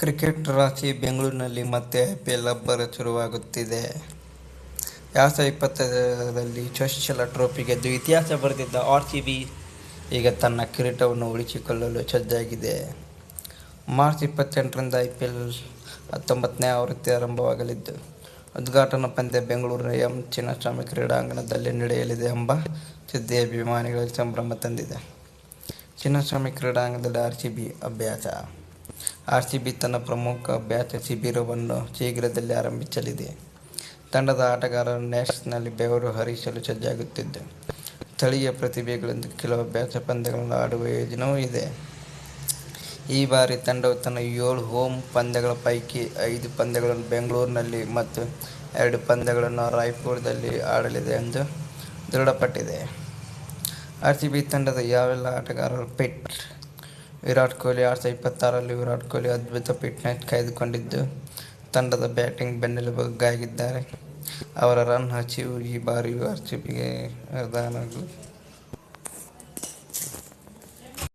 Cricket ರಾಶಿ ಬೆಂಗಳೂರಿನಲ್ಲಿ ಮತ್ತೆ ಐಪಿಎಲ್ ಅಬ್ಬರ ಶುರುವಾಗುತ್ತಿದೆ. 2020ರಲ್ಲಿ ಚೊಚ್ಚಲ ಟ್ರೋಫಿ ಗೆದ್ದು ಇತಿಹಾಸ ಬರೆದಿದ್ದ ಆರ್ಸಿಬಿ ಈಗ ತನ್ನ ಕಿರೀಟವನ್ನು ಉಳಿಸಿಕೊಳ್ಳಲು ಸಜ್ಜಾಗಿದೆ. ಮಾರ್ಚ್ 28ರಿಂದ ಐಪಿಎಲ್ 19ನೇ ಆವೃತ್ತಿ ಆರಂಭವಾಗಲಿದ್ದು, ಉದ್ಘಾಟನಾ ಪಂದ್ಯ ಬೆಂಗಳೂರಿನ ಎಂ. ಚಿನ್ನಸ್ವಾಮಿ ಕ್ರೀಡಾಂಗಣದಲ್ಲಿ ನಡೆಯಲಿದೆ ಎಂಬ ಸುದ್ದಿ ಅಭಿಮಾನಿಗಳಿಗೆ ಸಂಭ್ರಮ ತಂದಿದೆ. ಚಿನ್ನಸ್ವಾಮಿ ಕ್ರೀಡಾಂಗಣದಲ್ಲಿ ಆರ್ಸಿಬಿ ತನ್ನ ಪ್ರಮುಖ ಅಭ್ಯಾಸ ಶಿಬಿರವನ್ನು ಶೀಘ್ರದಲ್ಲೇ ಆರಂಭಿಸಲಿದೆ. ತಂಡದ ಆಟಗಾರರು ನ್ಯಾಷನಲ್ ಬೆವರು ಹರಿಸಲು ಸಜ್ಜಾಗುತ್ತಿದ್ದು, ಸ್ಥಳೀಯ ಪ್ರತಿಭೆಗಳೊಂದಿಗೆ ಕೆಲವು ಅಭ್ಯಾಸ ಪಂದ್ಯಗಳನ್ನು ಆಡುವ ಯೋಜನೆಯೂ ಇದೆ. ಈ ಬಾರಿ ತಂಡವು ತನ್ನ 7 ಹೋಮ್ ಪಂದ್ಯಗಳ ಪೈಕಿ 5 ಪಂದ್ಯಗಳನ್ನು ಬೆಂಗಳೂರಿನಲ್ಲಿ ಮತ್ತು 2 ಪಂದ್ಯಗಳನ್ನು ರಾಯ್ಪುರದಲ್ಲಿ ಆಡಲಿದೆ ಎಂದು ದೃಢಪಟ್ಟಿದೆ. ಆರ್ಸಿಬಿ ತಂಡದ ಯಾವೆಲ್ಲ ಆಟಗಾರರು ಫಿಟ್? ವಿರಾಟ್ ಕೊಹ್ಲಿ 2026ರಲ್ಲಿ ವಿರಾಟ್ ಕೊಹ್ಲಿ ಅದ್ಭುತ ಫಿಟ್ನೆಸ್ ಕಾಯ್ದುಕೊಂಡಿದ್ದು, ತಂಡದ ಬ್ಯಾಟಿಂಗ್ ಬೆನ್ನೆಲುಬಾಗಿದ್ದಾರೆ. ಅವರ ರನ್ ಹಸಿವು ಈ ಬಾರಿಯೂ ಆರ್ಸಿಬಿಗೆ ವರದಾನವಾಗಲಿದೆ.